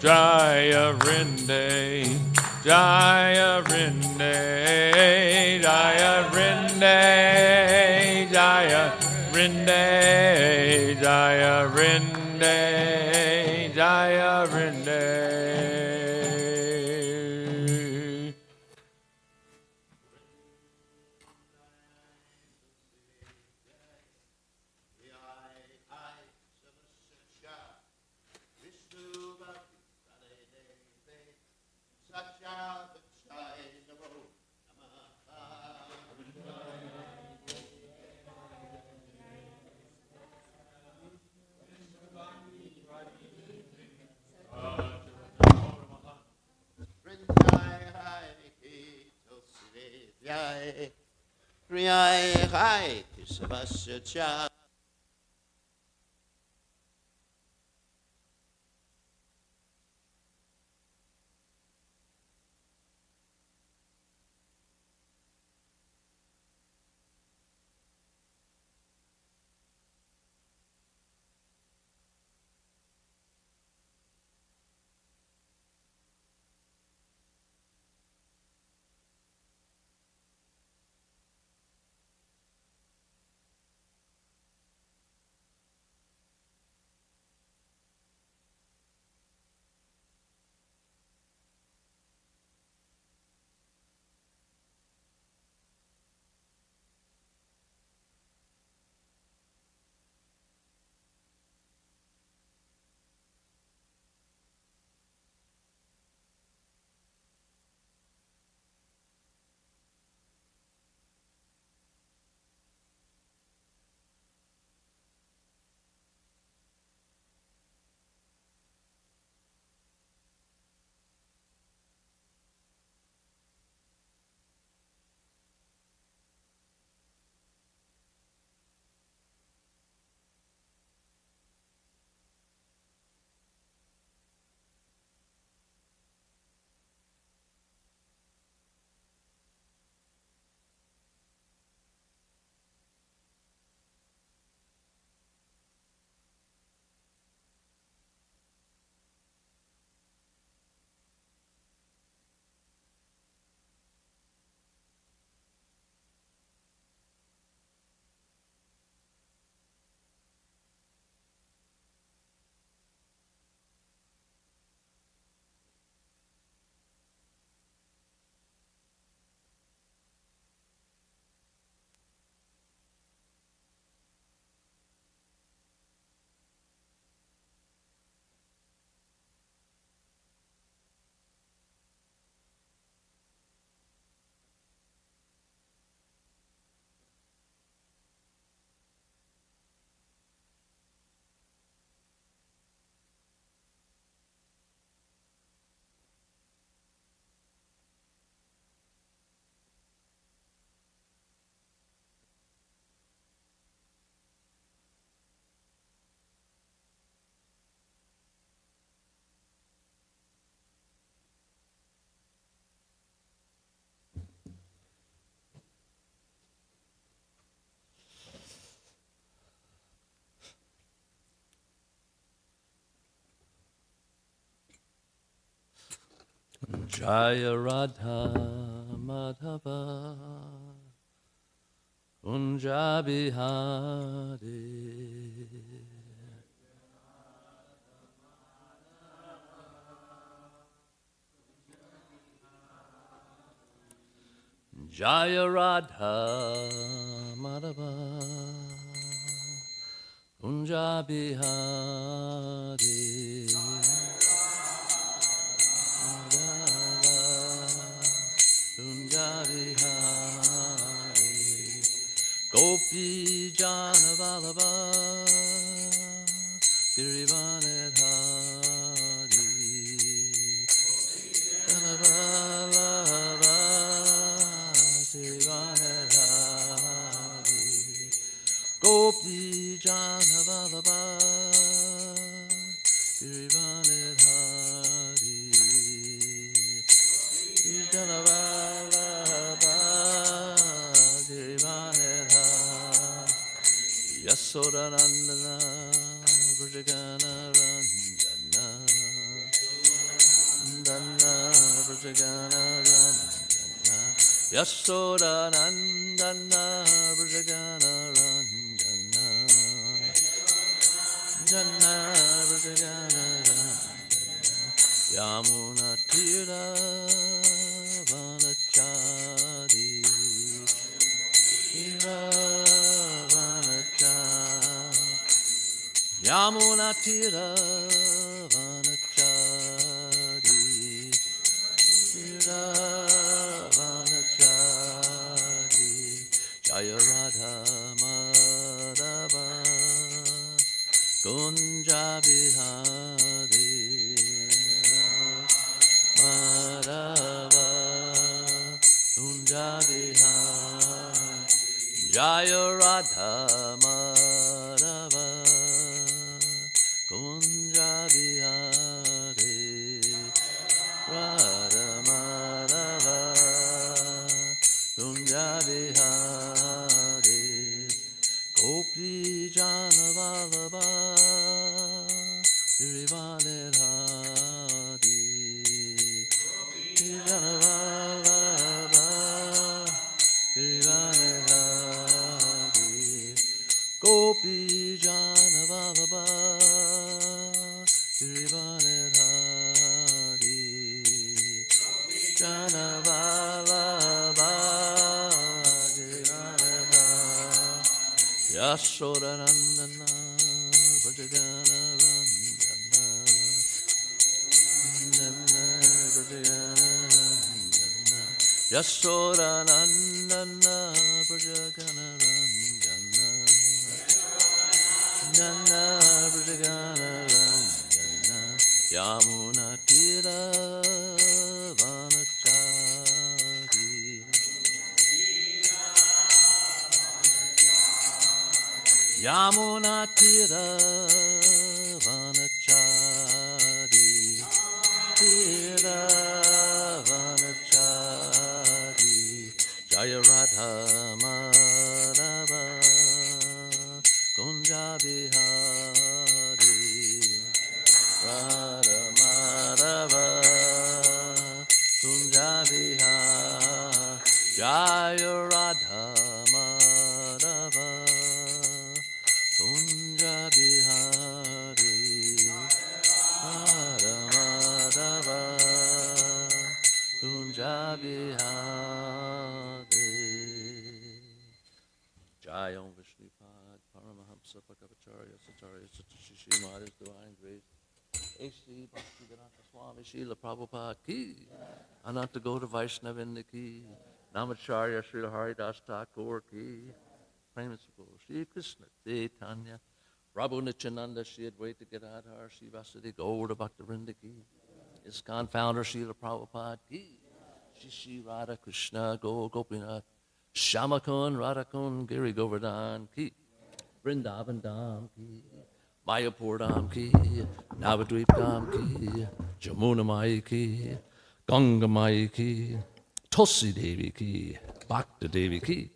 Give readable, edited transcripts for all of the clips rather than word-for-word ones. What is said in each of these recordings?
Jaya Rinde, Jaya Rinde, Jaya Rinde, Jaya Rinde, Jaya Rinde, Jaya Rinde. Jaya Radha Madhava Kunja Bihari Jaya Radha Madhava Kunja Bihari Gopi Jana Vallabha Girivanadhari Jana Vallabha Girivanadhari Gopi Jana Vallabha Girivanadhari Jana Vallabha Yasodanandana Vrajagana Ranjana Brajagana Ranjana Yasoda Nandana Brajagana Ranjana Jana Brajagana Ranjana Yamuna Tira Vanachari Tira Vanachari Yamuna Tira Vanachari Tira Vanachari Jaya Radha Madhava Kunja Bihari Madhava Kunja Bihari Jaya Radha Madhava Kunja Bihari Radha Madhava Kunja Bihari Gopi Jana Vallabha Girivane Hari Jana Vallabha Girivane Hari Gopi Jana Vallabha Girivane Hari Jana Vallabha Girivane Hari Yashodanandana Brajagana Ranjana Brajagana Ranjana Yashodanandana Brajagana Ranjana Jana Brajagana Ranjana Yamuna Tira Vanachari Yamuna Tira Vanachari Tira Vanachari Jaya Radha Madhava Kunja Bihari Radha Madhava Kunja Bihari Jaya Radha Madhava Kunja Bihari Radha Madhava Kunja Bihari Jai Om Vishnupad Paramahamsa Bhagavacharya Satarya Satashishi Maharaj Divine Grace A.C. Bhaktivedanta Swami Srila Prabhupada Ki Ananta Gauda Vaishnavinda Ki Namacharya Srila Haridas Thakur Ki Principal Shri Krishna Chaitanya Prabhu Nityananda Shri Advaita Gadadhar Shri Vasudeva Gauda Bhaktivinoda Ki ISKCON Founder Srila Prabhupada Ki Shri Radha Krishna Go Gopinath Shamakun Radhakun Giri Govardhan Ki Vrindavan Dham Ki Mayapur Dham Ki Navadvip Dham Ki Jamuna Mai Ki Ganga Mai Ki Tulsi Devi Ki Bhakta Devi Ki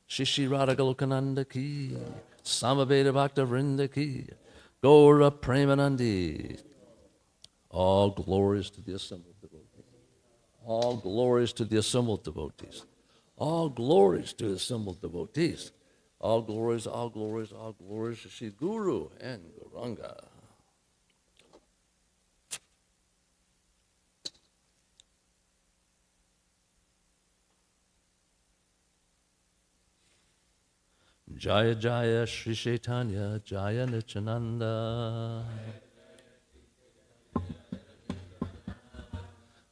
Shishi Radha Golokananda Ki Samaveda Bhakta Vrinda Ki Gaura Premanandi. All glories to the assembled devotees. All glories to the assembled devotees. All glories to the assembled devotees. All glories, all glories, all glories to Sri Guru and Gauranga. Jaya Jaya Sri Chaitanya Jaya Nityananda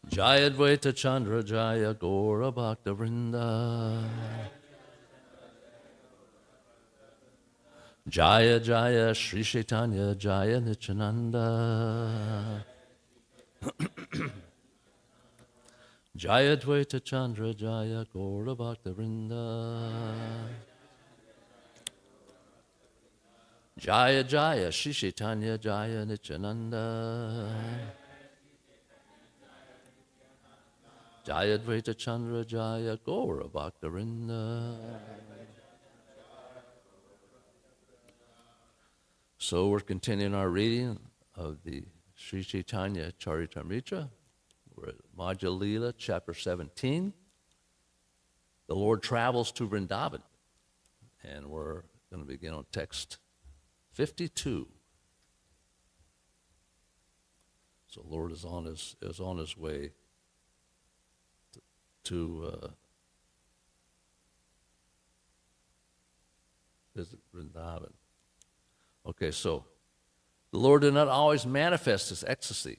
Jaya Advaita Chandra Jaya Gaura Bhakta Vrinda Jaya Jaya Sri Chaitanya Jaya Nityananda Jaya Advaita Chandra Jaya Gaura Bhakta Vrinda Jaya Jaya Sri Chaitanya Jaya Nityananda Jaya Advaita Chandra Jaya Gaura Bhakta Vrinda. So we're continuing our reading of the Sri Chaitanya Charitamrita, We're at Madhya Lila, chapter 17. The Lord travels to Vrindavan, and we're going to begin on text 52. So the Lord is on his way to visit Vrindavan. Okay, so the Lord did not always manifest his ecstasy.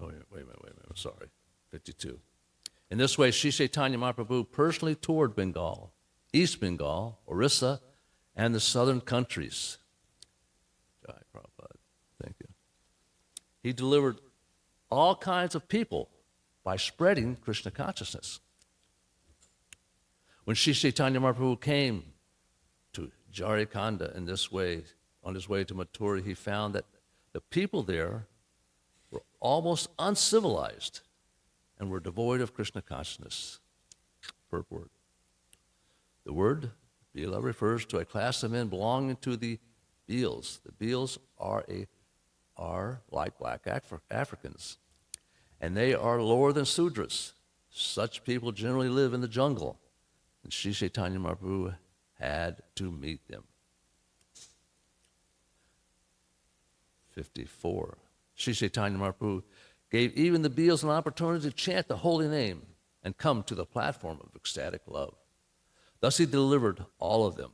Oh, wait a minute, sorry. 52. In this way, Sri Chaitanya Mahaprabhu personally toured Bengal, East Bengal, Orissa, and the southern countries. Jai Prabhupada, thank you. He delivered all kinds of people by spreading Krishna consciousness. When Sri Chaitanya Mahaprabhu came to Jharkhand in this way, on his way to Mathura, he found that the people there were almost uncivilized and were devoid of Krishna consciousness. Purport. The word Bila refers to a class of men belonging to the Bhils. The Bhils are like black Africans, and they are lower than Sudras. Such people generally live in the jungle, and Sri Chaitanya Mahaprabhu had to meet them. 54. Sri Chaitanya Mahaprabhu gave even the Bhils an opportunity to chant the holy name and come to the platform of ecstatic love. Thus he delivered all of them.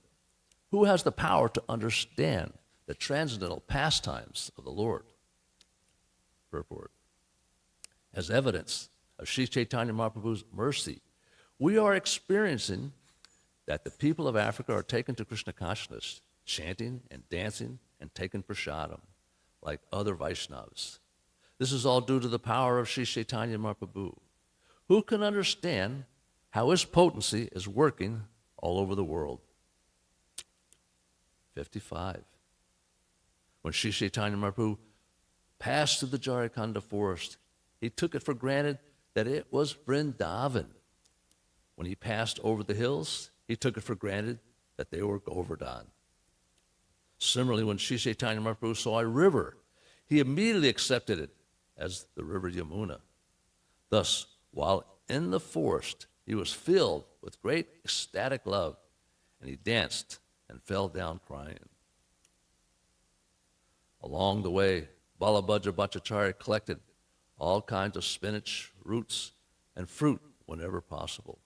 Who has the power to understand the transcendental pastimes of the Lord? Purport. As evidence of Sri Chaitanya Mahaprabhu's mercy, we are experiencing that the people of Africa are taken to Krishna consciousness, chanting and dancing and taking prasadam like other Vaishnavas. This is all due to the power of Sri Chaitanya Mahaprabhu. Who can understand how his potency is working all over the world? 55. When Sri Chaitanya Mahaprabhu passed through the Jharkhand forest, he took it for granted that it was Vrindavan. When he passed over the hills, he took it for granted that they were Govardhan. Similarly, when Sri Chaitanya Mahaprabhu saw a river, he immediately accepted it as the river Yamuna. Thus, while in the forest, he was filled with great ecstatic love, and he danced and fell down crying. Along the way, Balabhadra Bhattacharya collected all kinds of spinach, roots, and fruit whenever possible.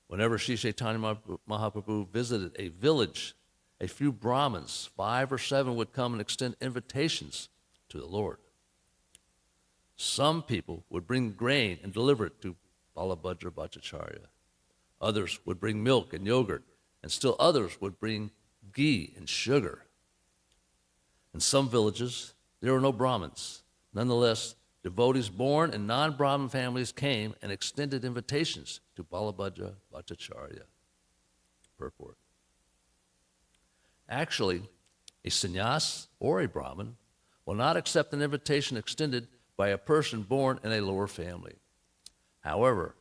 Whenever Sri Chaitanya Mahaprabhu visited a village, a few Brahmins, 5 or 7, would come and extend invitations to the Lord. Some people would bring grain and deliver it to Balabhadra Bhattacharya. Others would bring milk and yogurt, and still others would bring ghee and sugar. In some villages, there were no Brahmins. Nonetheless, devotees born in non-Brahmin families came and extended invitations to Balabhadra Bhattacharya. Purport. Actually, a sannyas or a Brahmin will not accept an invitation extended by a person born in a lower family. However,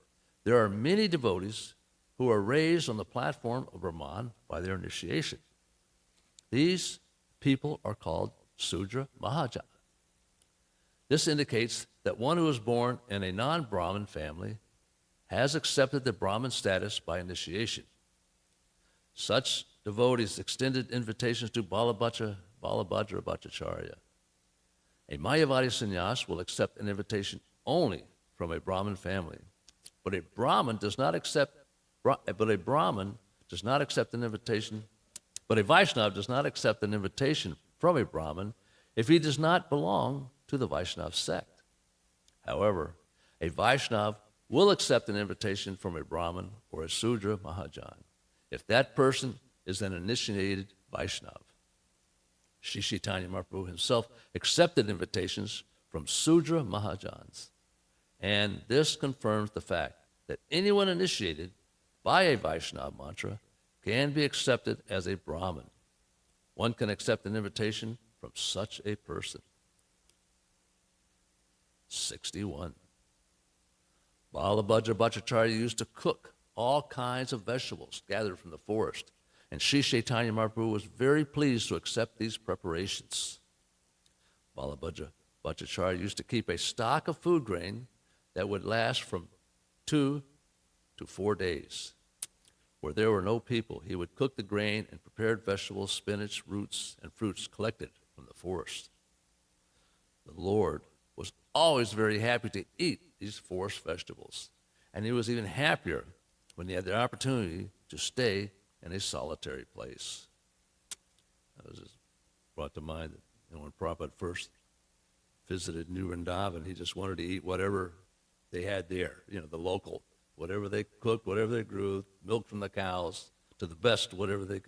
there are many devotees who are raised on the platform of Brahman by their initiation. These people are called Sudra Mahajan. This indicates that one who is born in a non-Brahmin family has accepted the Brahmin status by initiation. Such devotees extended invitations to Balabhadra Bhattacharya. A Mayavadi sannyas will accept an invitation only from a Brahmin family, but a Vaishnava does not accept an invitation from a Brahmin if he does not belong to the Vaishnava sect. However, a Vaishnava will accept an invitation from a Brahmin or a Sudra Mahajan if that person is an initiated Vaishnava. Sri Chaitanya Mahaprabhu himself accepted invitations from Sudra Mahajans, and this confirms the fact that anyone initiated by a Vaishnava mantra can be accepted as a Brahmin. One can accept an invitation from such a person. 61. Balabhadra Bhattacharya used to cook all kinds of vegetables gathered from the forest, and Sri Chaitanya Mahaprabhu was very pleased to accept these preparations. Balabhadra Bhattacharya used to keep a stock of food grain that would last from 2 to 4 days. Where there were no people, he would cook the grain and prepared vegetables, spinach, roots, and fruits collected from the forest. The Lord was always very happy to eat these forest vegetables, and he was even happier when he had the opportunity to stay in a solitary place. That was just brought to mind that when Prabhupada first visited New Vrindavan, he just wanted to eat whatever they had there, the local, whatever they cooked, whatever they grew, milk from the cows, to the best, whatever they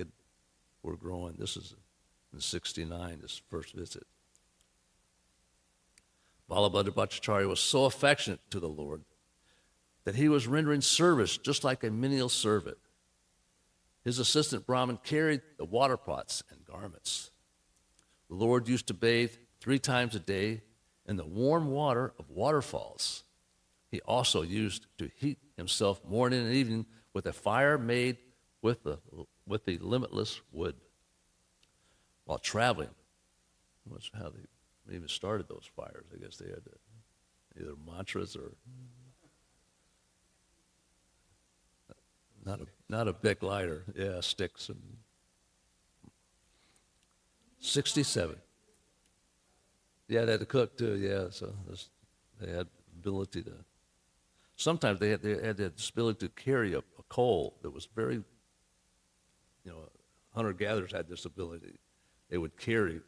were growing. This is in '69, this first visit. Balabhadra Bhattacharya was so affectionate to the Lord that he was rendering service just like a menial servant. His assistant Brahmin carried the water pots and garments. The Lord used to bathe 3 times a day in the warm water of waterfalls. He also used to heat himself morning and evening with a fire made with the limitless wood. While traveling, that's how they even started those fires. I guess they had either mantras or not a big lighter. Yeah, sticks. And 67. Yeah, they had to cook too. Yeah, so they had ability to. Sometimes they had this ability to carry a coal that was very, hunter-gatherers had this ability. They would carry,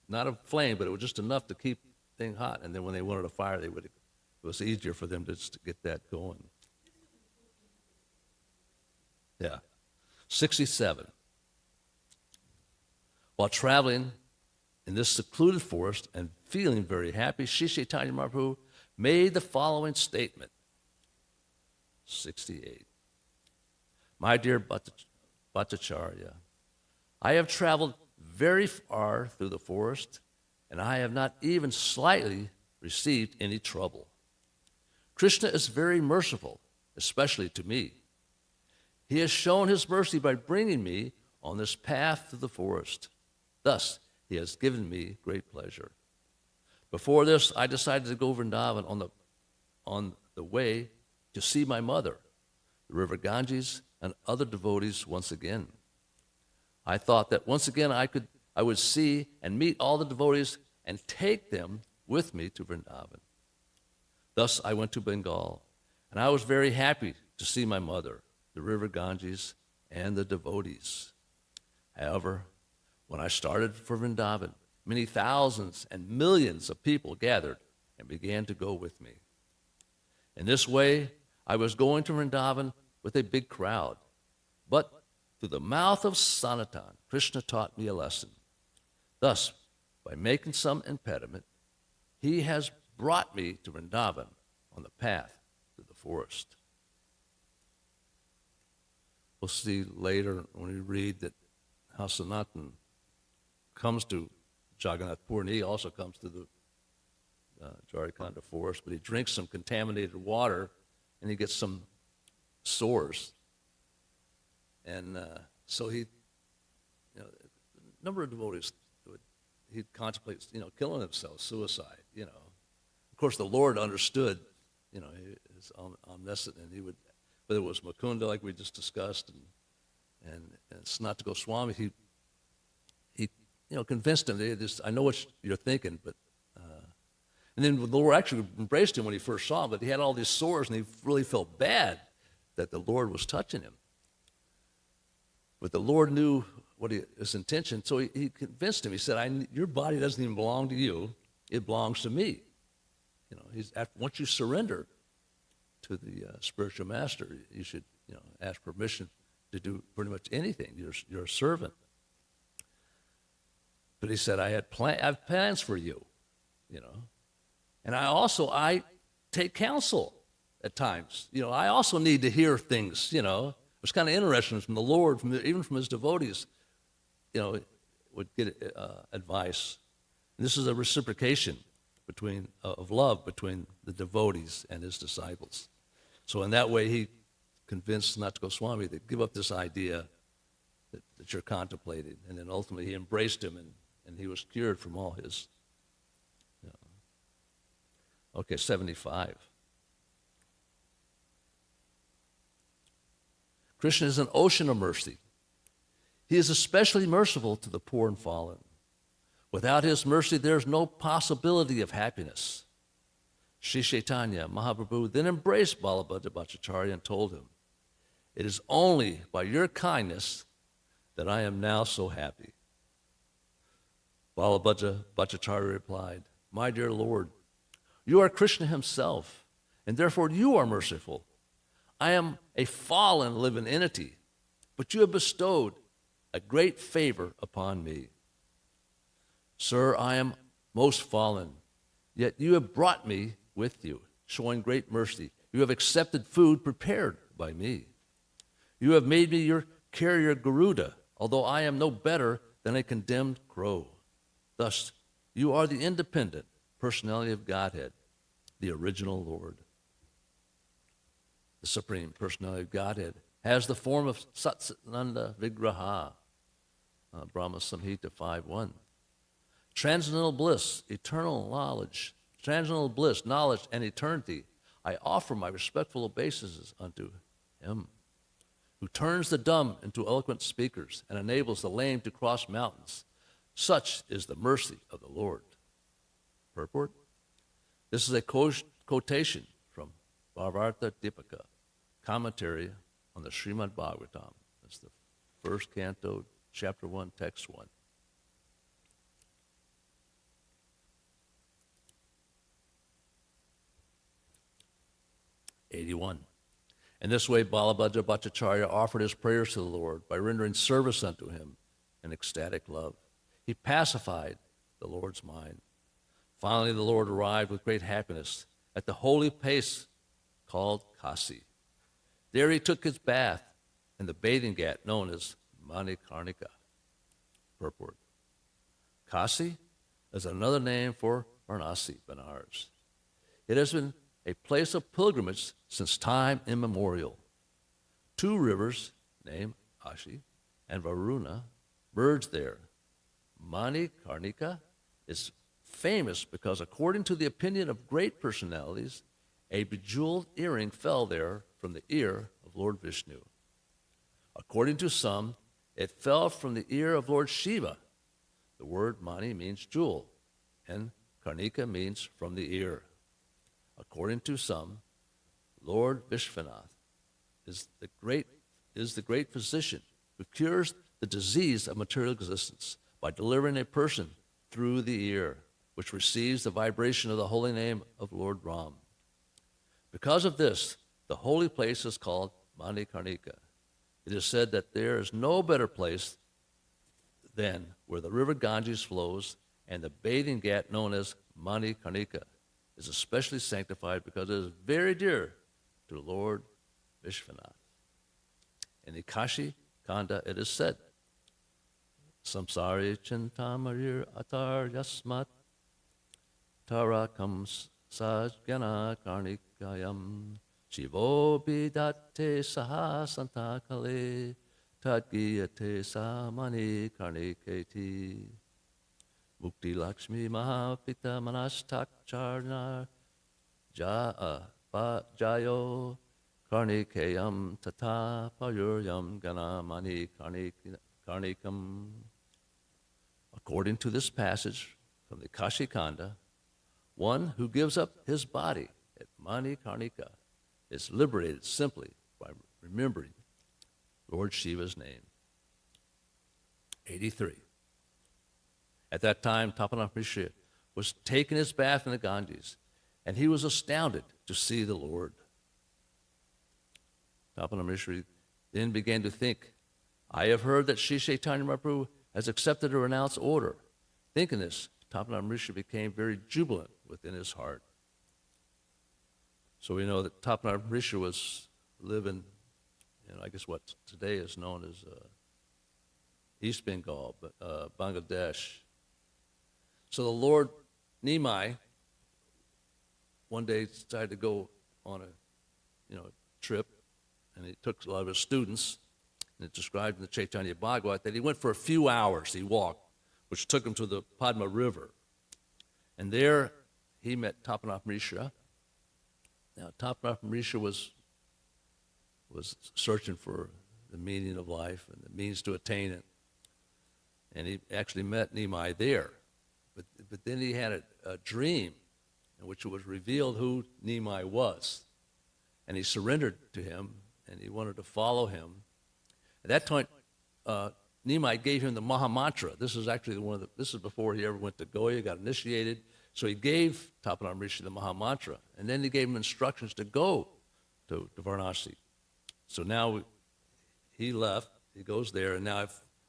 not a flame, but it was just enough to keep the thing hot. And then when they wanted a fire, it was easier for them to get that going. Yeah. 67. While traveling in this secluded forest and feeling very happy, Sri Chaitanya Mahaprabhu made the following statement. 68. My dear Bhattacharya, I have traveled very far through the forest, and I have not even slightly received any trouble. Krishna is very merciful, especially to me. He has shown his mercy by bringing me on this path through the forest. Thus, he has given me great pleasure. Before this, I decided to go Vrindavan on the way to see my mother, the river Ganges, and other devotees once again. I thought that once again I would see and meet all the devotees and take them with me to Vrindavan. Thus, I went to Bengal, and I was very happy to see my mother, the river Ganges, and the devotees. However, when I started for Vrindavan, many thousands and millions of people gathered and began to go with me. In this way, I was going to Vrindavan with a big crowd. But through the mouth of Sanatan, Krishna taught me a lesson. Thus, by making some impediment, he has brought me to Vrindavan on the path through the forest. We'll see later when we read that how Sanatan comes to Jagannath Pur, and he also comes to the Jharkhand forest, but he drinks some contaminated water, and he gets some sores. And so a number of devotees, he'd contemplate, killing himself, suicide, Of course, the Lord understood, he is omniscient, and he would, whether it was Mukunda, like we just discussed, and Sanatana Goswami, he convinced him, I know what you're thinking, but, and then the Lord actually embraced him when he first saw him, but he had all these sores, and he really felt bad that the Lord was touching him. But the Lord knew what his intention, so he convinced him. He said, your body doesn't even belong to you, it belongs to me. Once you surrender to the spiritual master, you should ask permission to do pretty much anything. You're a servant. But he said, I have plans for you, And I take counsel at times. I also need to hear things, It was kind of interesting from the Lord, even from his devotees, would get advice. And this is a reciprocation of love between the devotees and his disciples. So in that way, he convinced Sanatana Goswami to give up this idea that you're contemplating. And then ultimately he embraced him, and he was cured from all his Okay, 75. Krishna is an ocean of mercy. He is especially merciful to the poor and fallen. Without his mercy, there is no possibility of happiness. Sri Chaitanya Mahaprabhu then embraced Balabhadra Bhattacharya and told him, "It is only by your kindness that I am now so happy." Balabhadra Bhattacharya replied, "My dear Lord, you are Krishna himself, and therefore you are merciful. I am a fallen living entity, but you have bestowed a great favor upon me. Sir, I am most fallen, yet you have brought me with you, showing great mercy. You have accepted food prepared by me. You have made me your carrier Garuda, although I am no better than a condemned crow. Thus, you are the independent personality of Godhead, the original Lord." The Supreme Personality of Godhead has the form of Satsananda Vigraha, Brahma Samhita 5.1. Transcendental bliss, eternal knowledge, transcendental bliss, knowledge, and eternity, I offer my respectful obeisances unto him, who turns the dumb into eloquent speakers and enables the lame to cross mountains. Such is the mercy of the Lord. Purport. This is a quotation from Bhavavarta Dipika, commentary on the Srimad Bhagavatam. That's the first canto, chapter 1, text 1. In this way, Balabhadra Bhattacharya offered his prayers to the Lord by rendering service unto him in ecstatic love. He pacified the Lord's mind. Finally, the Lord arrived with great happiness at the holy place called Kasi. There he took his bath in the bathing ghat known as Manikarnika. Purport. Kasi is another name for Varanasi, Benares. It has been a place of pilgrimage since time immemorial. Two rivers, named Ashi and Varuna, merge there. Manikarnika is famous because, according to the opinion of great personalities, a bejeweled earring fell there from the ear of Lord Vishnu. According to some, it fell from the ear of Lord Shiva. The word mani means jewel, and karnika means from the ear. According to some, Lord Vishwanath is the great physician who cures the disease of material existence by delivering a person through the ear, which receives the vibration of the holy name of Lord Ram. Because of this, the holy place is called Manikarnika. It is said that there is no better place than where the river Ganges flows, and the bathing ghat known as Manikarnika is especially sanctified because it is very dear to Lord Vishwanath. In the Kashi Kanda, it is said, Samsari Chintamari Atar Yasmat Tarakam Sajjana Karnikayam Shivo Bidate Saha Santakale Tadgiyate Samani Karniketi Mukti Lakshmi Mahapita Manastak Charnar Jayo Karnikayam Tata Payuryam Ganamani Karnikam. According to this passage from the Kashi Kanda, one who gives up his body at Mani Karnika is liberated simply by remembering Lord Shiva's name. 83. At that time, Tapana Rishi was taking his bath in the Ganges, and he was astounded to see the Lord. Tapana Rishi then began to think, I have heard that Sri Chaitanya Mahaprabhu has accepted a renounced order. Thinking this, Tapana Rishi became very jubilant within his heart. So we know that Tapana Rishi was living in, I guess what today is known as East Bengal, but Bangladesh. So the Lord Nimai one day decided to go on a trip, and he took a lot of his students, and it's described in the Chaitanya Bhagavat that he went for a few hours, he walked, which took him to the Padma River. And there he met Tapanath Mishra. Now, Tapanath Mishra was searching for the meaning of life and the means to attain it. And he actually met Nimai there. But then he had a dream in which it was revealed who Nimai was. And he surrendered to him, and he wanted to follow him. At that point, Nimai gave him the Maha Mantra. This is actually this is before he ever went to Goya, got initiated. So he gave Tapanath Rishi the Maha Mantra, and then he gave him instructions to go to Varanasi. So now he left, he goes there, and now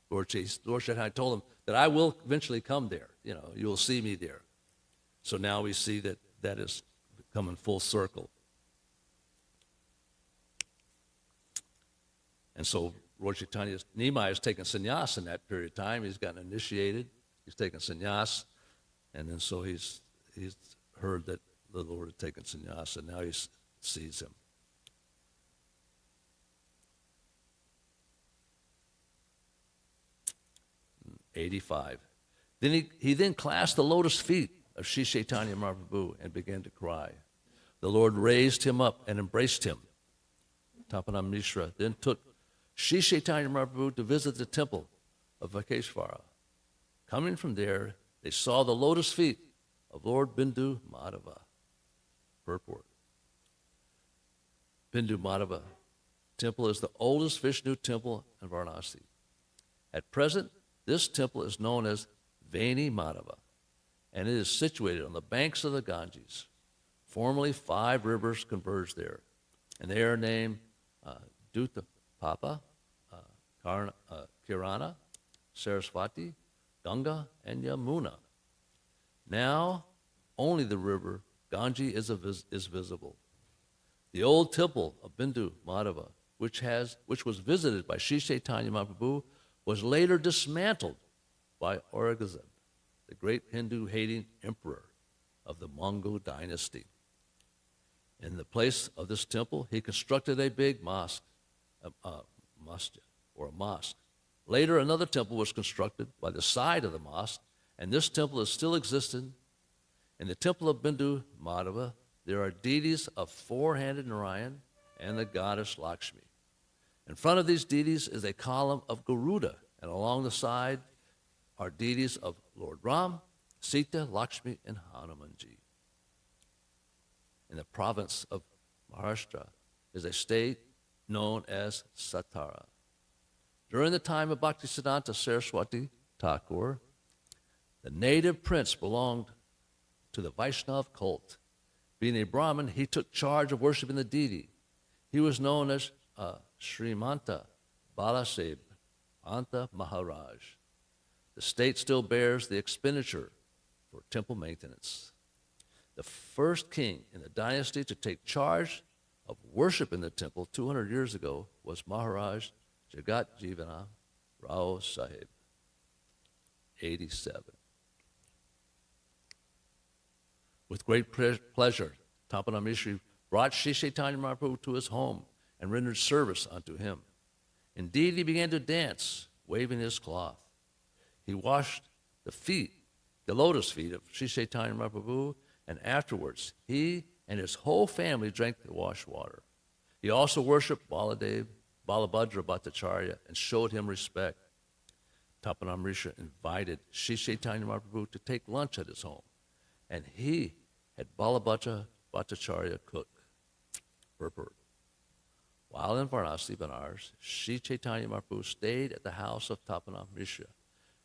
Lord Chaitanya told him that I will eventually come there. You will see me there. So now we see that is coming full circle. And so Lord Chaitanya, Nimai has taken sannyas in that period of time. He's gotten initiated. He's taken sannyas. And then so he's heard that the Lord had taken sannyas, and now he sees him. '85. Then he then clasped the lotus feet of Sri Chaitanya Mahaprabhu and began to cry. The Lord raised him up and embraced him. Tapanath Mishra then took Sri Chaitanya Mahaprabhu to visit the temple of Vaikeshvara. Coming from there, they saw the lotus feet of Lord Bindu Madhava. Purport. Bindu Madhava temple is the oldest Vishnu temple in Varanasi. At present, this temple is known as Vaini Madhava, and it is situated on the banks of the Ganges. Formerly, 5 rivers converge there, and they are named Duta Papa, Kirana, Saraswati, Ganga, and Yamuna. Now, only the river Ganges is visible. The old temple of Bindu Madhava, which was visited by Sri Chaitanya Mahaprabhu, was later dismantled by Aurangzeb, the great Hindu-hating emperor of the Mongol dynasty. In the place of this temple, he constructed a big mosque, a mosque. Later, another temple was constructed by the side of the mosque, and this temple is still existing. In the temple of Bindu Madhava, there are deities of 4-handed Narayan and the goddess Lakshmi. In front of these deities is a column of Garuda, and along the side are deities of Lord Ram, Sita, Lakshmi, and Hanumanji. In the province of Maharashtra is a state known as Satara. During the time of Bhaktisiddhanta Saraswati Thakur, the native prince belonged to the Vaishnav cult. Being a Brahmin, he took charge of worshiping the deity. He was known as Srimanta Balaseb Anta Maharaj. The state still bears the expenditure for temple maintenance. The first king in the dynasty to take charge of worship in the temple 200 years ago was Maharaj Jagat Jivana Rao Sahib, 87. With great pleasure, Tapanath Mishra brought Sri Chaitanya Mahaprabhu to his home and rendered service unto him. Indeed, he began to dance, waving his cloth. He washed the lotus feet of Sri Chaitanya Mahaprabhu, and afterwards he and his whole family drank the washed water. He also worshipped Balabhadra Bhattacharya and showed him respect. Tapanath Mishra invited Sri Chaitanya Mahaprabhu to take lunch at his home, and he had Balabhadra Bhattacharya cook. Purport. While in Varanasi, Banaras, Sri Chaitanya Mahaprabhu stayed at the house of Tapanath Mishra.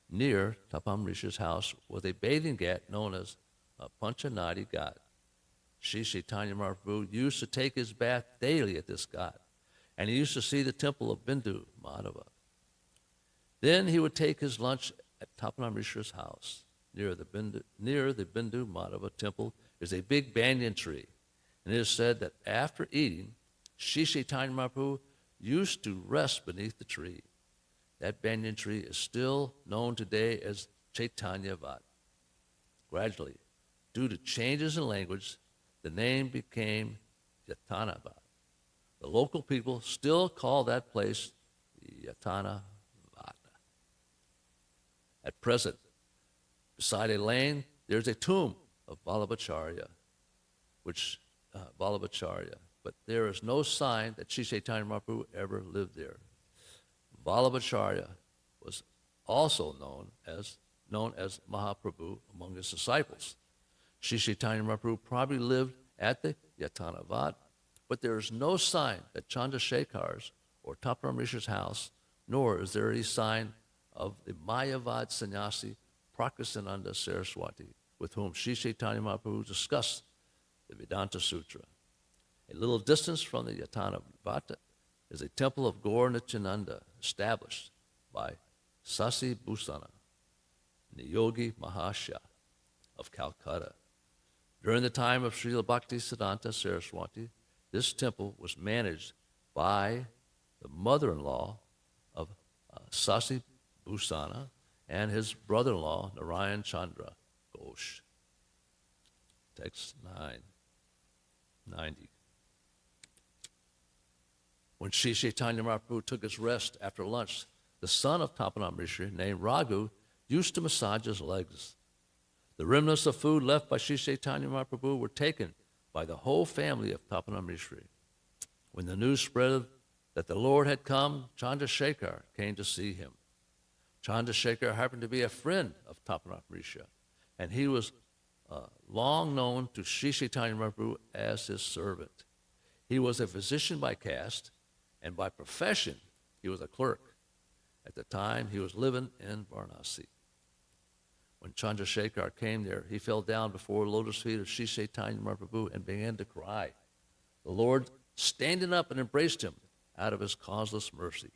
Near Tapanath Mishra's house was a bathing ghat known as a Panchanadi Ghat. Sri Chaitanya Mahaprabhu used to take his bath daily at this ghat, and he used to see the temple of Bindu Madhava. Then he would take his lunch at Tapanath Mishra's house. Near the Bindu Madhava temple is a big banyan tree, and it is said that after eating, Sri Chaitanya Mahaprabhu used to rest beneath the tree. That banyan tree is still known today as Chaitanya Vat. Gradually, due to changes in language, the name became Yatana Vat. The local people still call that place Yatana Vat. At present, beside a lane, there's a tomb of Vallabhacharya, Vallabhacharya, but there is no sign that Sri Chaitanya Mahaprabhu ever lived there. Vallabhacharya was also known as Mahaprabhu among his disciples. Sri Chaitanya Mahaprabhu probably lived at the Yatanavad, but there is no sign that Chandrasekhar's or Taparam Rishi's house, nor is there any sign of the Mayavad sannyasi Prakrisananda Saraswati, with whom Sri Chaitanya Mahaprabhu discussed the Vedanta Sutra. A little distance from the Yatanavada is a temple of Gaur Nityananda established by Sasi Bhusana, Niyogi Mahasya of Calcutta. During the time of Srila Bhaktisiddhanta Saraswati, this temple was managed by the mother-in-law of Sasi Bhusana and his brother-in-law, Narayan Chandra Ghosh. Text 990. When Sri Chaitanya Mahaprabhu took his rest after lunch, the son of Tapanam Rishi, named Raghu, used to massage his legs. The remnants of food left by Sri Chaitanya Mahaprabhu were taken by the whole family of Tapanam Rishi. When the news spread that the Lord had come, Chandrasekhar came to see him. Chandrasekhar happened to be a friend of Tapanam Rishi, and he was long known to Sri Chaitanya Mahaprabhu as his servant. He was a physician by caste, and by profession, he was a clerk. At the time, he was living in Varanasi. When Chandrasekhar came there, he fell down before the lotus feet of Sri Chaitanya Mahaprabhu and began to cry. The Lord, standing up, and embraced him out of his causeless mercy.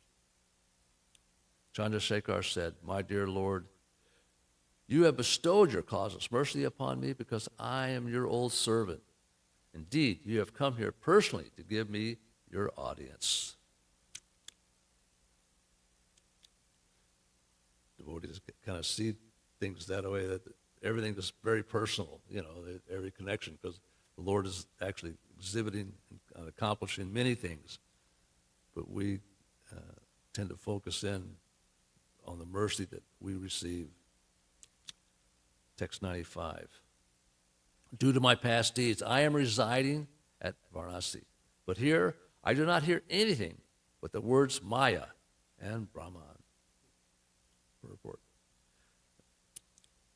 Chandrasekhar said, "My dear Lord, you have bestowed your causeless mercy upon me because I am your old servant. Indeed, you have come here personally to give me your audience." Devotees kind of see things that way, that everything is very personal, every connection, because the Lord is actually exhibiting and accomplishing many things. But we tend to focus in on the mercy that we receive. Text 95. Due to my past deeds, I am residing at Varanasi. But here, I do not hear anything but the words Maya and Brahman. Report.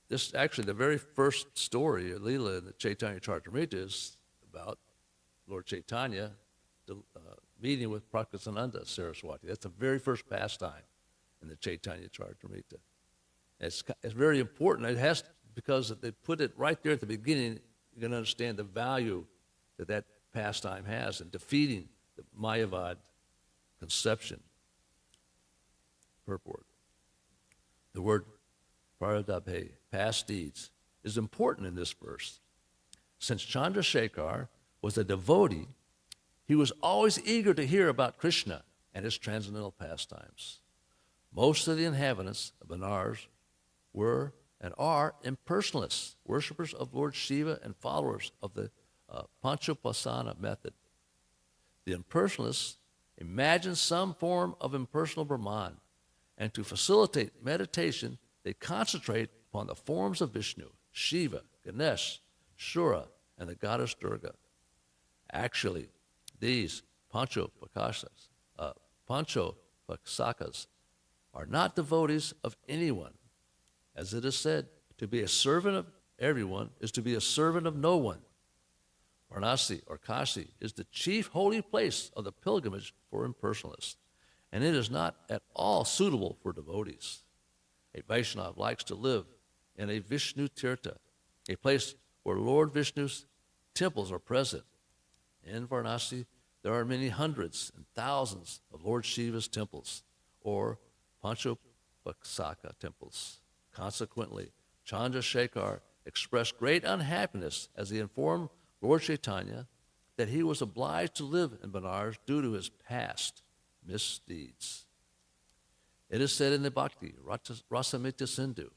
This actually, the very first story, Leela, in the Chaitanya Charitamrita is about Lord Chaitanya meeting with Prakrisananda Saraswati. That's the very first pastime in the Chaitanya Charitamrita. It's very important. It has, because they put it right there at the beginning, you can understand the value that pastime has in defeating the Mayavad conception. Purport. The word Praradabhe, past deeds, is important in this verse. Since Chandrasekhar was a devotee, he was always eager to hear about Krishna and his transcendental pastimes. Most of the inhabitants of Benares were and are impersonalists, worshippers of Lord Shiva and followers of the Panchopasana method. The impersonalists imagine some form of impersonal Brahman, and to facilitate meditation, they concentrate upon the forms of Vishnu, Shiva, Ganesh, Shura, and the goddess Durga. Actually, these Panchopasakas are not devotees of anyone. As it is said, to be a servant of everyone is to be a servant of no one. Varanasi, or Kashi, is the chief holy place of the pilgrimage for impersonalists, and it is not at all suitable for devotees. A Vaishnava likes to live in a Vishnu Tirtha, a place where Lord Vishnu's temples are present. In Varanasi, there are many hundreds and thousands of Lord Shiva's temples, or Panchopasaka temples. Consequently, Chandrasekhar expressed great unhappiness as he informed Lord Chaitanya that he was obliged to live in Benares due to his past misdeeds. It is said in the Bhakti, Rasamrita Sindhu,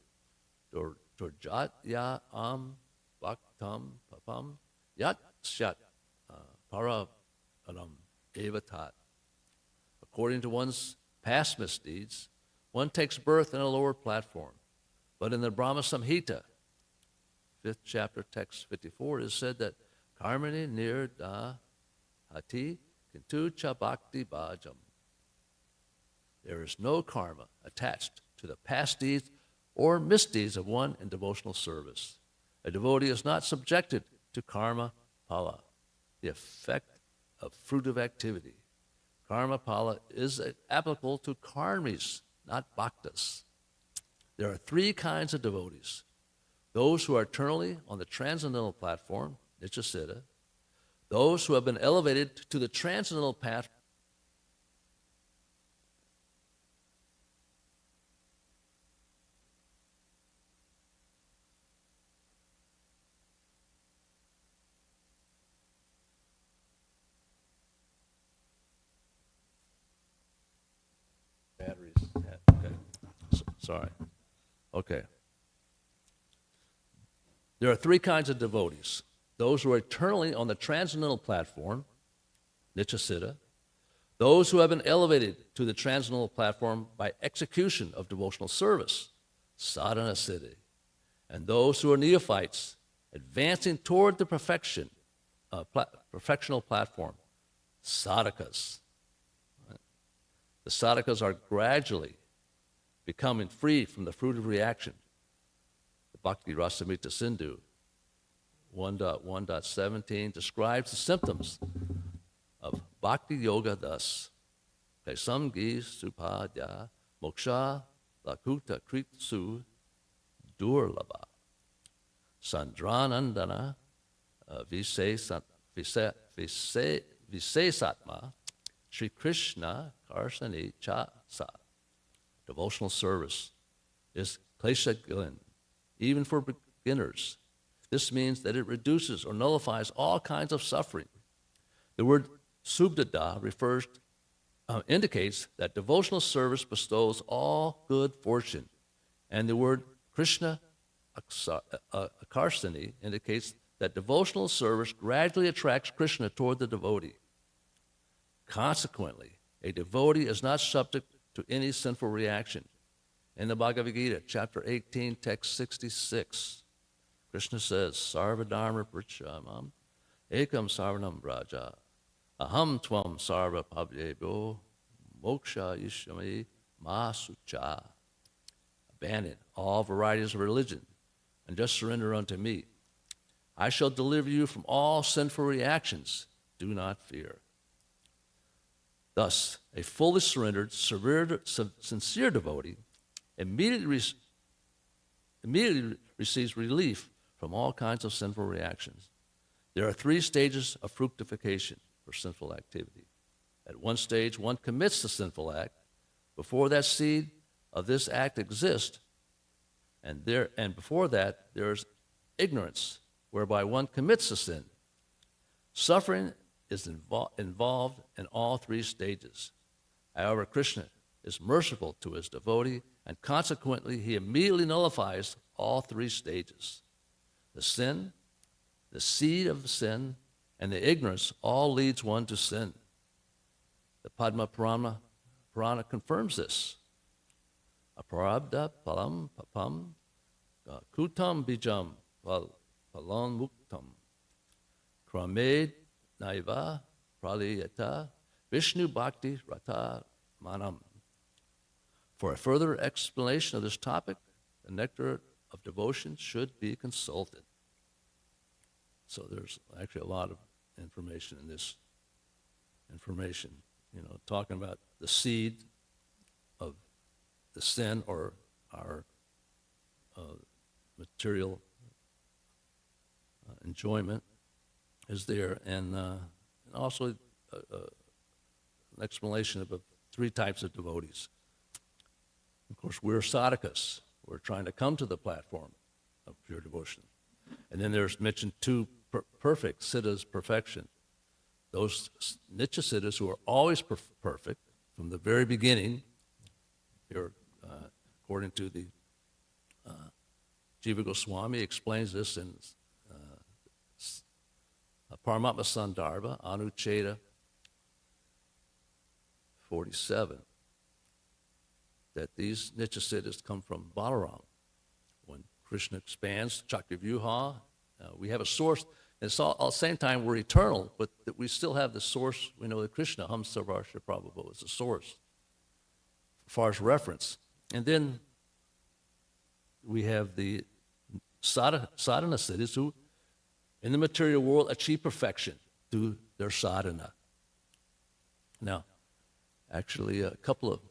Durjat ya am bhaktam papam yat syat para anam evatat. According to one's past misdeeds, one takes birth in a lower platform. But in the Brahma Samhita, 5th chapter, text 54, it is said that karmani nir da hati kintu cha bhakti bhajam. There is no karma attached to the past deeds or misdeeds of one in devotional service. A devotee is not subjected to karma pala, the effect of fruitive activity. Karma pala is applicable to karmis, not bhaktas. There are three kinds of devotees: those who are eternally on the transcendental platform, nityasiddha; those who have been elevated to the transcendental path, batteries. Okay. Sorry. Okay. There are three kinds of devotees: those who are eternally on the transcendental platform, nityasiddha; those who have been elevated to the transcendental platform by execution of devotional service, sadhana siddhi; and those who are neophytes, advancing toward the perfectional platform, sadhakas. The sadhakas are gradually becoming free from the fruit of reaction. The Bhakti Rasamrita Sindhu 1.1.17 describes the symptoms of Bhakti Yoga thus: Kaisamgi Supadya Moksha Lakuta Kritsu Durlabha Sandranandana Visesatma Sri Krishna Karsani Cha Sa. Devotional service is klesha-gilin, even for beginners. This means that it reduces or nullifies all kinds of suffering. The word subdada indicates that devotional service bestows all good fortune, and the word Krishna akarsani indicates that devotional service gradually attracts Krishna toward the devotee. Consequently, a devotee is not subject to any sinful reaction. In the Bhagavad Gita, chapter 18, text 66, Krishna says, Sarvadharma prachamam ekam sarvanam braja aham tvam sarva pabhyebo moksha yishami masucha. Abandon all varieties of religion and just surrender unto me. I shall deliver you from all sinful reactions. Do not fear. Thus, a fully surrendered, sincere devotee immediately receives relief from all kinds of sinful reactions. There are three stages of fructification for sinful activity. At one stage, one commits the sinful act. Before that seed of this act exists, and before that, there is ignorance, whereby one commits the sin. Suffering is involved in all three stages. However, Krishna is merciful to his devotee, and consequently, he immediately nullifies all three stages. The sin, the seed of the sin, and the ignorance all leads one to sin. The Padma Purana confirms this. Aparabdha palam papam kutam bijam palam muktam kramed naiva praliyata Vishnu bhakti rata manam. For a further explanation of this topic, the Nectar of Devotion should be consulted. So there's actually a lot of information in this information, talking about the seed of the sin or our material enjoyment is there, and also an explanation of three types of devotees. Of course, we're sadhakas. We're trying to come to the platform of pure devotion. And then there's mentioned two perfect, siddhas, perfection. Those nitya siddhas who are always perfect from the very beginning, here, according to the Jiva Goswami, explains this in Paramatma Sandarbha, Anucheta 47, that these nitya siddhas come from Balaram. When Krishna expands, Chakravyuha. We have a source. And it's all, at the same time, we're eternal, but that we still have the source. We know that Krishna, Hamsavarsha Prabhupada, is the source as far as reference. And then we have the sadhana siddhis who, in the material world, achieve perfection through their sadhana. Now, actually, a couple of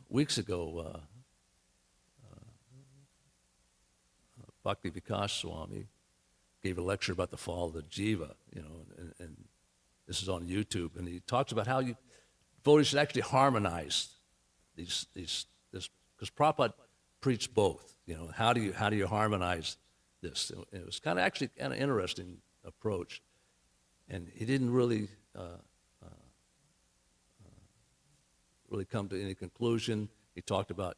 weeks ago, Bhakti Vikas Swami gave a lecture about the fall of the jiva, and this is on YouTube, and he talks about how devotees should actually harmonize this, because Prabhupada preached both. How do you harmonize this? And it was kind of interesting approach, and he didn't really come to any conclusion. He talked about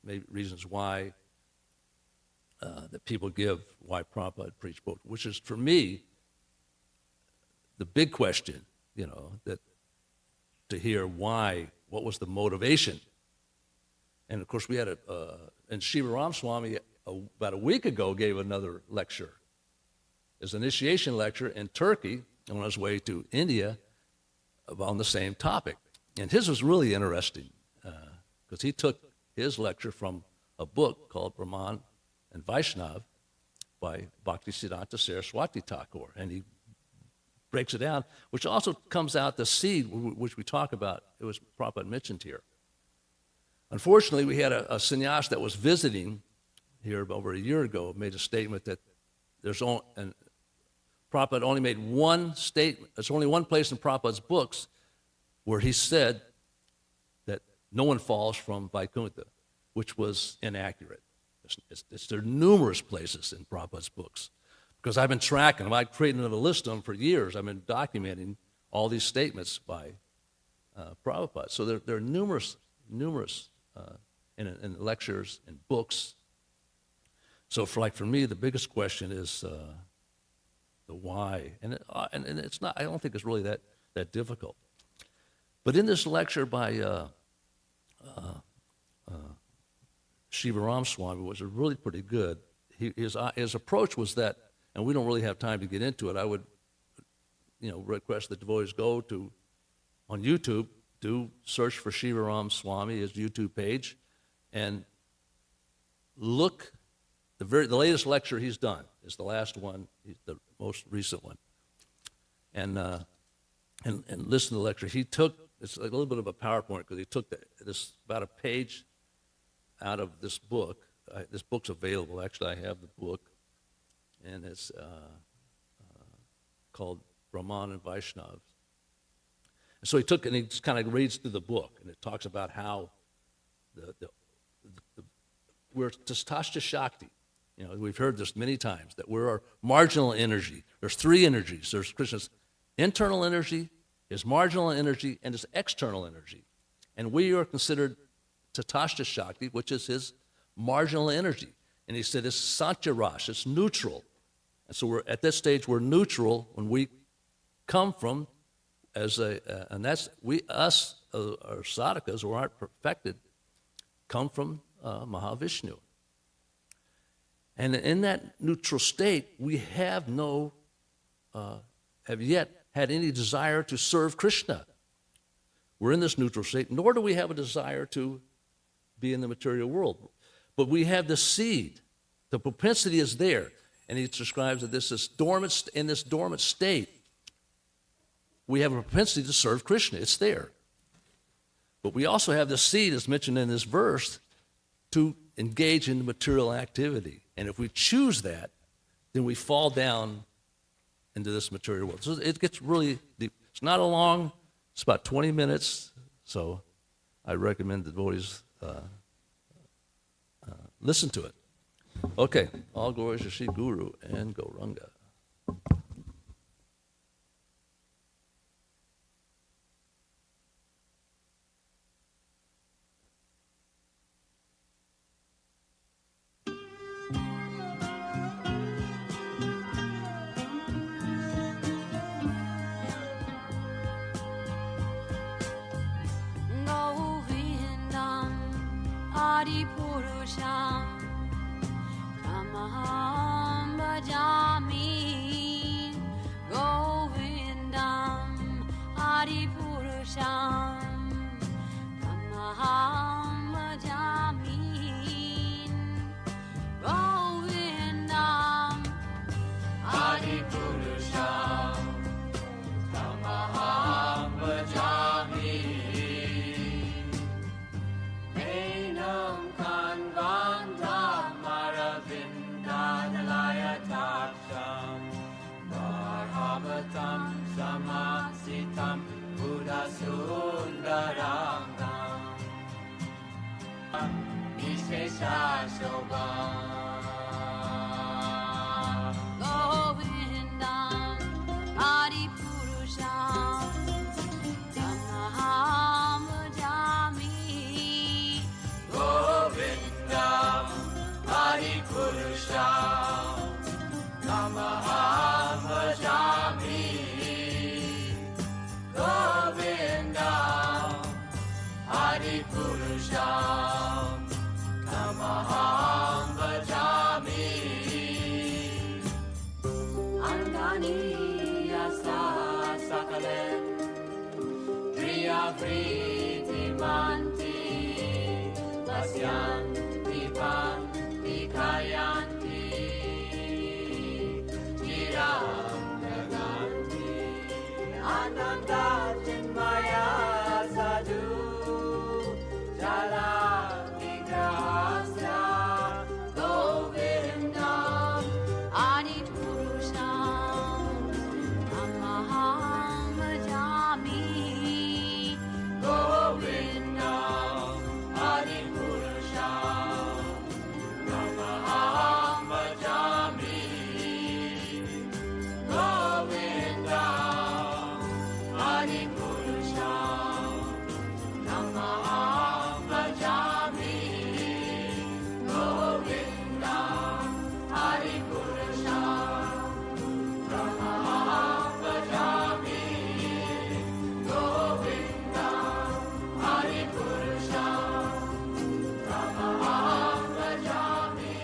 maybe reasons why that people give, why Prabhupada preached both, which is for me the big question. That to hear why, what was the motivation, and of course we had and Shiva Ram Swami about a week ago gave another lecture, as an initiation lecture in Turkey on his way to India on the same topic. And his was really interesting because he took his lecture from a book called Brahman and Vaishnav by Bhaktisiddhanta Saraswati Thakur. And he breaks it down, which also comes out the seed which we talk about. It was Prabhupada mentioned here. Unfortunately, we had a sannyas that was visiting here over a year ago, made a statement that and Prabhupada only made one statement. There's only one place in Prabhupada's books where he said that no one falls from Vaikuntha, which was inaccurate. There are numerous places in Prabhupada's books, because I've been tracking them. I've created a list of them for years. I've been documenting all these statements by Prabhupada. So there are numerous in lectures and books. So for me, the biggest question is the why, and it's not. I don't think it's really that difficult. But in this lecture by Shiva Ram Swami, was really pretty good. His approach was that, and we don't really have time to get into it. I would, request that devotees go on YouTube, do search for Shiva Ram Swami, his YouTube page, and look. The latest lecture he's done is the last one, the most recent one, and listen to the lecture. It's like a little bit of a PowerPoint, because he took this about a page out of this book. This book's available. Actually, I have the book, and it's called Brahman and Vaishnav. And so he took it, and he just kind of reads through the book, and it talks about how we're Tastasya Shakti. We've heard this many times, that we're our marginal energy. There's three energies. There's Krishna's internal energy, his marginal energy, and his external energy. And we are considered Tastasya Shakti, which is his marginal energy. And he said it's Sancharash, it's neutral. And so at this stage, we're neutral when we come from, our sadhakas who aren't perfected, come from Mahavishnu. And in that neutral state, we have yet had any desire to serve Krishna. We're in this neutral state, nor do we have a desire to be in the material world. But we have the seed. The propensity is there. And he describes that in this dormant state, we have a propensity to serve Krishna. It's there. But we also have the seed, as mentioned in this verse, to engage in material activity. And if we choose that, then we fall down into this material world. So it gets really deep. It's not it's about 20 minutes, so I recommend the devotees listen to it. Okay, all glories to Sri Guru and Gauranga. Govindam Adipurusham Paritam Buddha Sundaram Nishesha Shobham Govindam Adipurusham Tamaham Bhajami Govindam Adipurusham Tamaham Bhajami Govindam Adipurusham Tamaham Bhajami Angani Yasa Sakalen Kriya Priti Manti Pasyanti Panti Kayanti Chiram Naganti Ananda Chinmaya Sadhu Jala Vigrahasya Govindam Adipurusham Tamaham Bhajami Govindam Adipurusham Tamaham Bhajami Govindam Adipurusham Tamaham Bhajami Govindam Adipurusham Tamaham Bhajami Govindam Adipurusham Tamaham Bhajami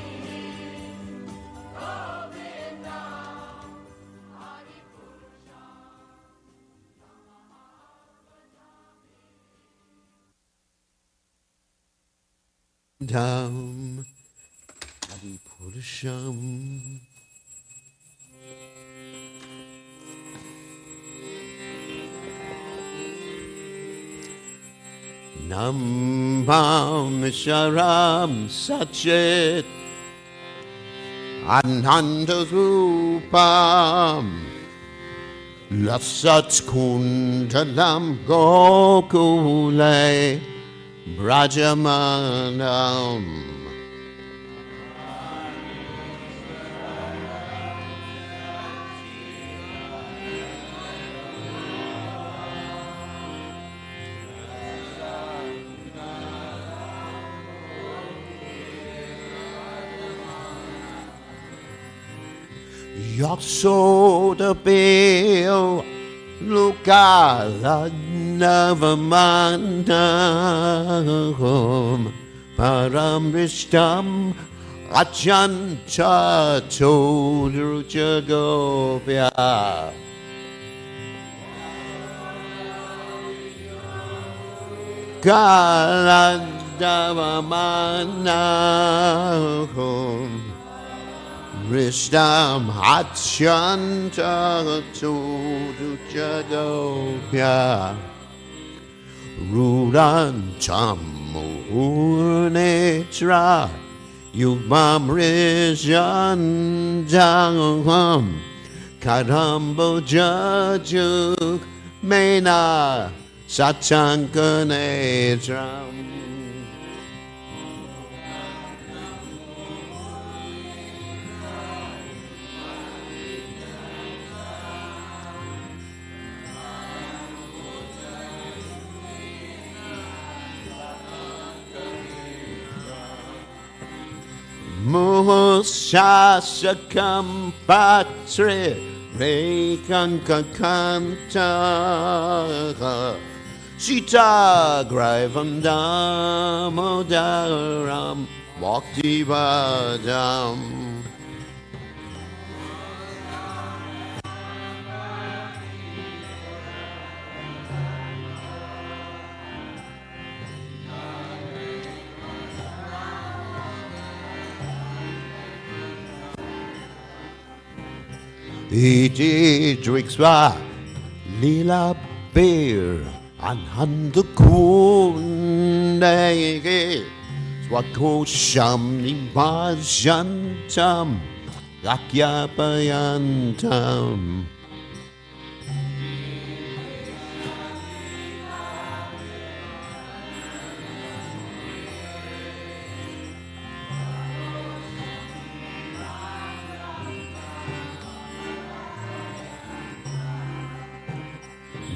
Dham Adipurusham Nambam Sharam Sachit Anandasrupam Lasat Kundalam Gokule Brajamanam Yasoda Bil Lukala Navamandam Paramrishtam Achanta Todrujagopya Kalandavamanahum Rishdam Achanta Todrujagopya Rudantam Urnetra Yugmam Rizhandam Kadambo Jajuk Mena Satankanetram Muhusasakam Patre Rekankakanta Sita Graivam Damodaram Bhaktivadam Iti Driksva Lila Bear Anhanda Kundege Swakosham Nivajantam Rakyapayantam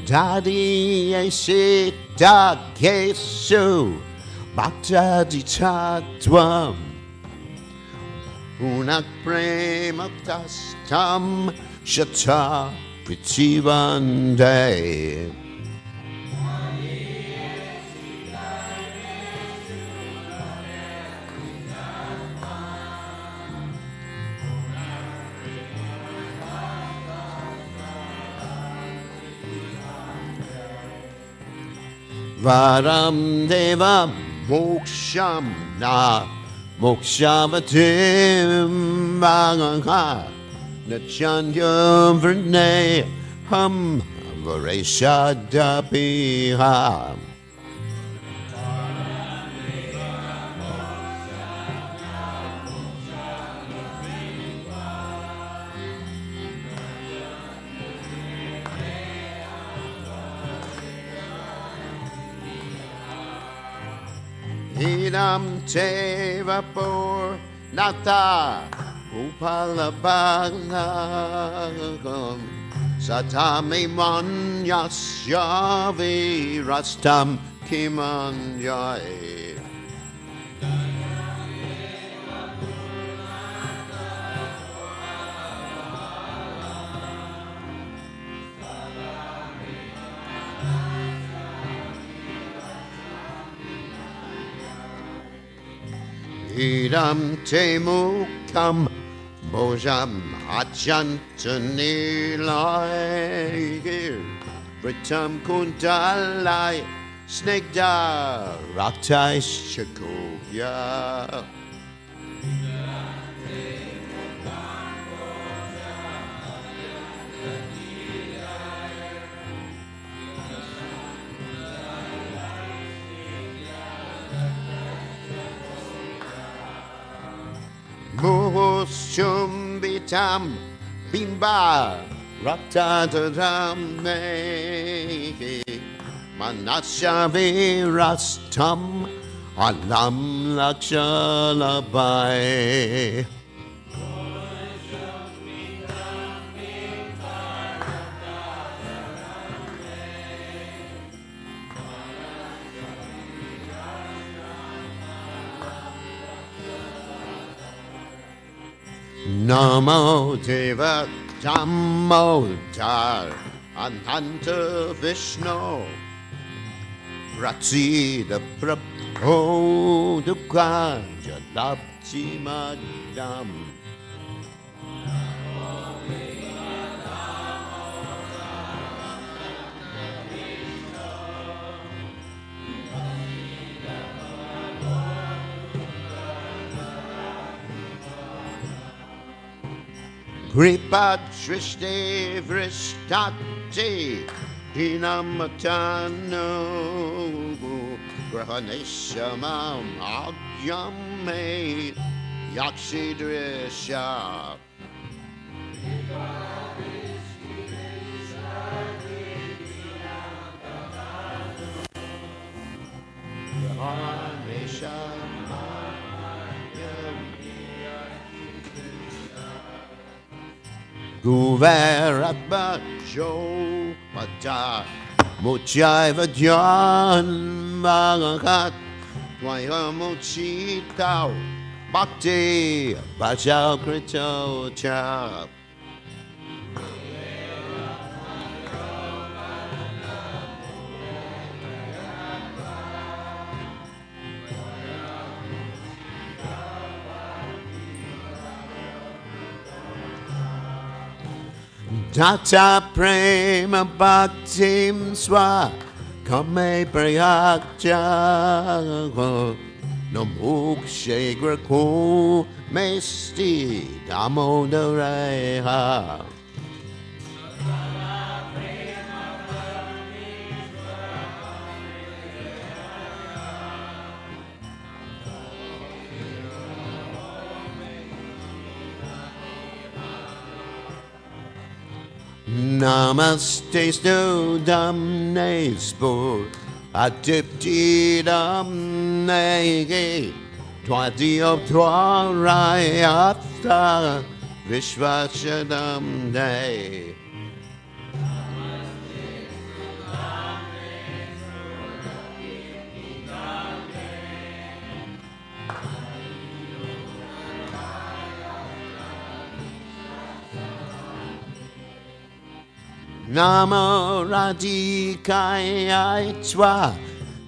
다리에 시작했어 막자지 차트와 Una prema tastam shata pritivande. Varam deva moksham na Mokshavatim Vagaha Nachandya Vrne Hum Vareshadapiha Idam te vapor nata upalabagam satame manyasyavi rastam kimanjay. Idam te mukam bojam achantanilai Vritam kundalai snegda raktai shakobya Muhushumbitam bimba ratadadame manashavi rastam alam lakshalabai. Namo Deva Dhammo Dar Ananta Vishnu Ratsida Prabhu Dukha Jalabji Madam Kripat Shrishti Vrishtati Dinamatano Grahaneshamam Agyame Yakshidrisha Guverat Jo Pata Mochai Vajan Magakat Wayamochi Tao Bhakti Bajao Krito Chap Tata Prema Bhaktim Swa Kame Prayakja Namukshe Graku Mesti Damodareha Namaste Studam Nespor Adiptidam Nege Twadiop Twarayatha Vishvashadam De Namo Radhikaya Twa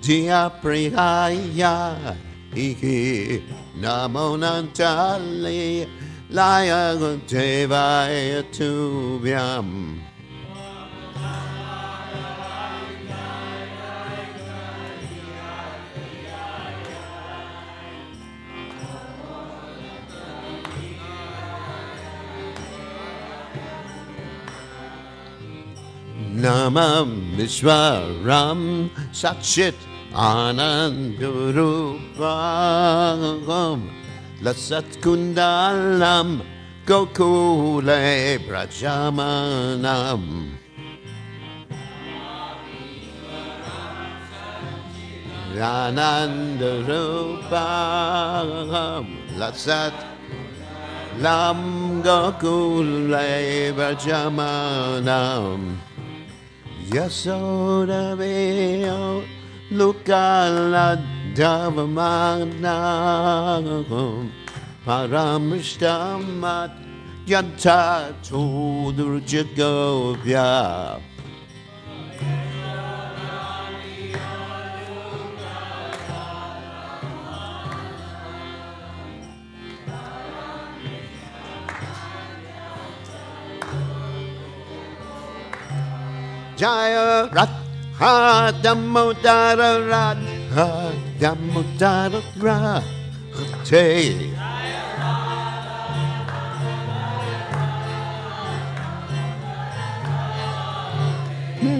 Dia Prihaya Iki Namo Nantali Laya Devaya Tubhyam Namam Vishwaram Satchit Anandurupam Lasat Kundalam Gokule Brajamanam Anandurupam Lasat Lam Gokule Brajamanam Yasoda Veo Lukala Davamanam Paramishtamat Yanta Tudurjagovya Jaya Radha Damodara Radha Damodara Radha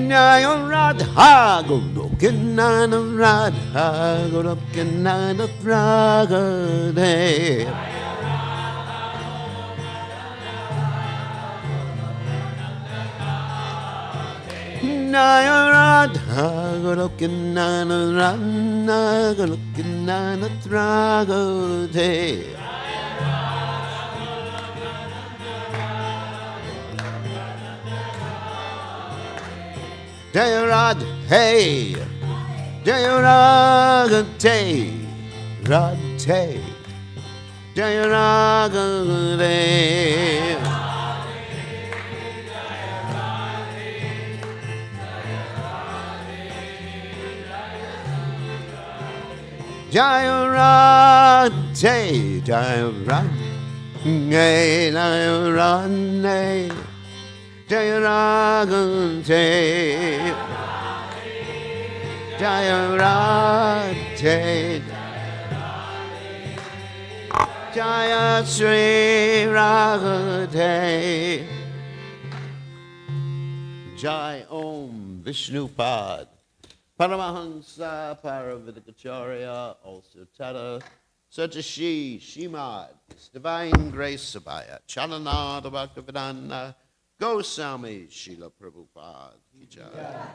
Jaya Radha Golokinana Radha Golokinana Radha Radha Golokinana Radha Golokinana Radha Jaya Radha Hey Jaya Radha Radha Jaya Radha Jaya Radha Jaya Radha Jaya Radha Jaya Radha Jaya Radha Jaya Sri Radha Jai Om Vishnupad Paramahansa Paravidikacharya also Tata Sajashi Shimad His Divine Grace Sabaya Chalanada Bhaktivedanta Goswami Srila Prabhupada Ki Jai.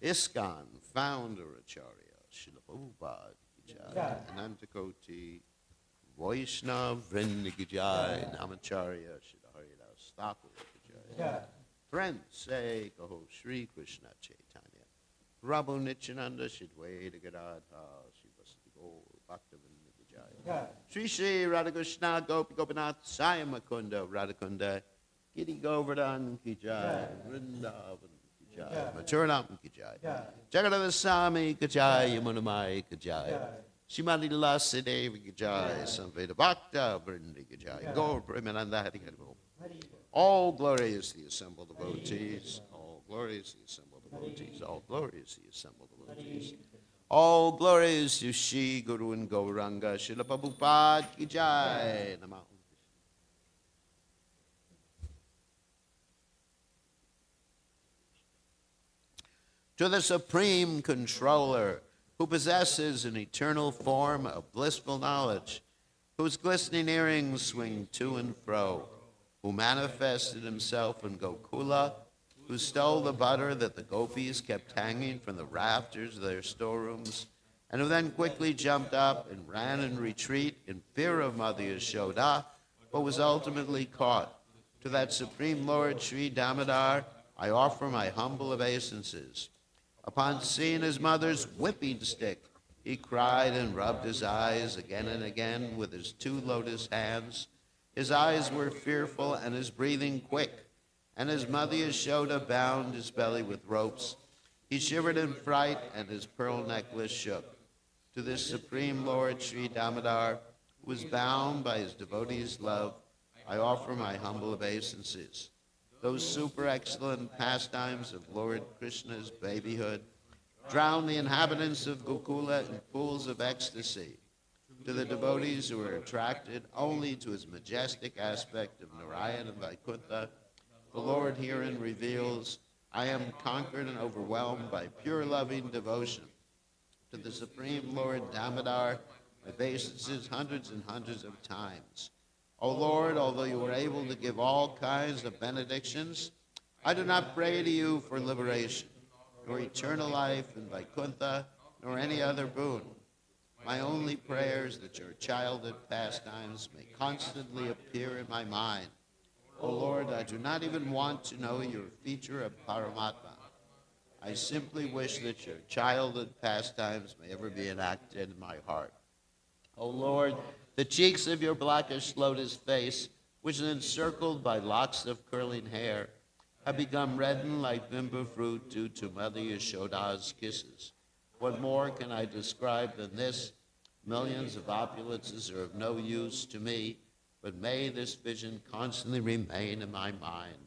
ISKCON Founder Acharya Srila Prabhupada Ki Jai. Anantakoti Vaishnav Vrinda Ki Jai. Namacharya Srila Haridas Thakur Ki Jai. Friends say Kaho Shri Krishna Chaitanya Prabhu Nityananda Shidwaita Gadadha Shivasti Gaur Bhaktivinoda Ki Jai. Shri Shri Radhakrishna Gopi Gopinath Sayamakunda Radhakunda Giri Govardhan Ki Jai, Vrindavan Ki Jai, Mathuranam Ki Jai, Jagadava Swami Ki Jai, Yamunamai Ki Jai, Shrimati Lasideva Ki Jai, Samveda Bhakta Vrinda Ki Jai, Gaur Premananda Hari Hari Bol. All glory is the assembled devotees, all glory is the assembled devotees, all glory is the assembled devotees. All glory is to Shri Guru and Gauranga, Srila Prabhupada Ki Jai, Namah. To the Supreme Controller, who possesses an eternal form of blissful knowledge, whose glistening earrings swing to and fro, who manifested himself in Gokula, who stole the butter that the gopis kept hanging from the rafters of their storerooms, and who then quickly jumped up and ran in retreat in fear of Mother Yashoda, but was ultimately caught. To that Supreme Lord, Sri Damodar, I offer my humble obeisances. Upon seeing his mother's whipping stick, he cried and rubbed his eyes again and again with his two lotus hands. His eyes were fearful and his breathing quick, and his mother Yashoda bound his belly with ropes. He shivered in fright, and his pearl necklace shook. To this supreme Lord, Sri Damodar, who was bound by his devotees' love, I offer my humble obeisances. Those super excellent pastimes of Lord Krishna's babyhood drown the inhabitants of Gokula in pools of ecstasy. To the devotees who are attracted only to his majestic aspect of Narayan and Vaikuntha, the Lord herein reveals, I am conquered and overwhelmed by pure loving devotion. To the Supreme Lord Damodar, my obeisances hundreds and hundreds of times. O Lord, although you are able to give all kinds of benedictions, I do not pray to you for liberation, nor eternal life in Vaikuntha, nor any other boon. My only prayer is that your childhood pastimes may constantly appear in my mind. O Lord, I do not even want to know your feature of Paramatma. I simply wish that your childhood pastimes may ever be enacted in my heart. O Lord, the cheeks of your blackish lotus face, which is encircled by locks of curling hair, have become reddened like bimba fruit due to Mother Yashoda's kisses. What more can I describe than this? Millions of opulences are of no use to me, but may this vision constantly remain in my mind.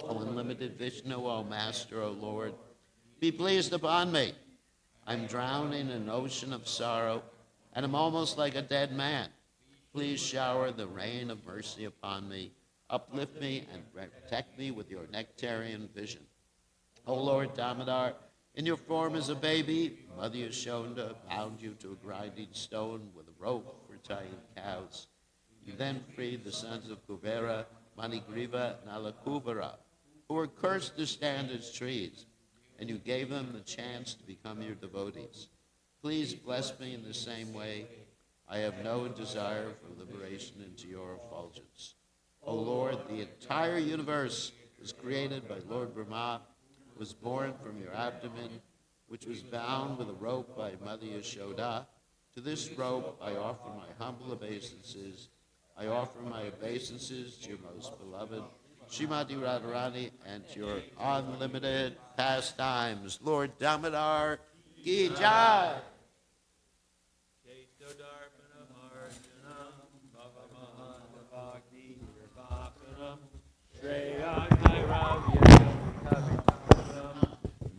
O unlimited Vishnu, O Master, O Lord, be pleased upon me. I'm drowning in an ocean of sorrow, and I'm almost like a dead man. Please shower the rain of mercy upon me, uplift me, and protect me with your nectarian vision. O Lord Damodar, in your form as a baby, Mother Yashoda bound you to a grinding stone with a rope for tying cows. You then freed the sons of Kubera, Manigriva, and Alakubara, who were cursed to stand as trees, and you gave them the chance to become your devotees. Please bless me in the same way. I have no desire for liberation into your effulgence. O Lord, the entire universe was created by Lord Brahma, was born from your abdomen, which was bound with a rope by Mother Yashoda. To this rope I offer my humble obeisances. I offer my obeisances to your most beloved Srimati Radharani and to your unlimited pastimes. Lord Damodar, ki jai.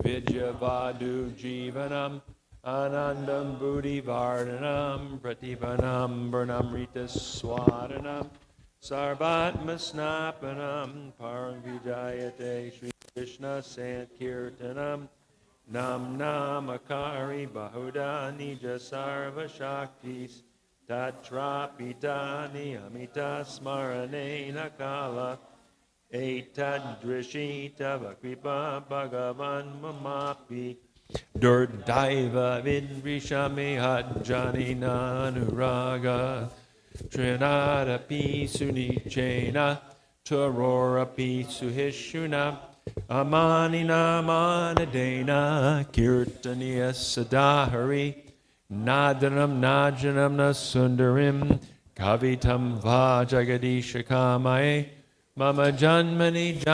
Vidyavadu Jivanam Anandam Buddhi Vardhanam Pratipanam Burnamrita Swadanam Sarvatma Snapanam Parang Vijayate Sri Krishna Sankirtanam Nam Namakari Bahuda Nija Sarva Shaktis Tatrapitani Amita Smaranena Kala Etadrishita Vakripa Bhagavan Mamapi Durdaiva Vidrishamehat Janina Nuraga Trinada Pi Sunichena Tarora Pi Suhishuna Amanina Manadena Kirtaniya Sadahari Nadanam Najanam Nasundarim Kavitam Va Jagadisha Kamae Mama Janmani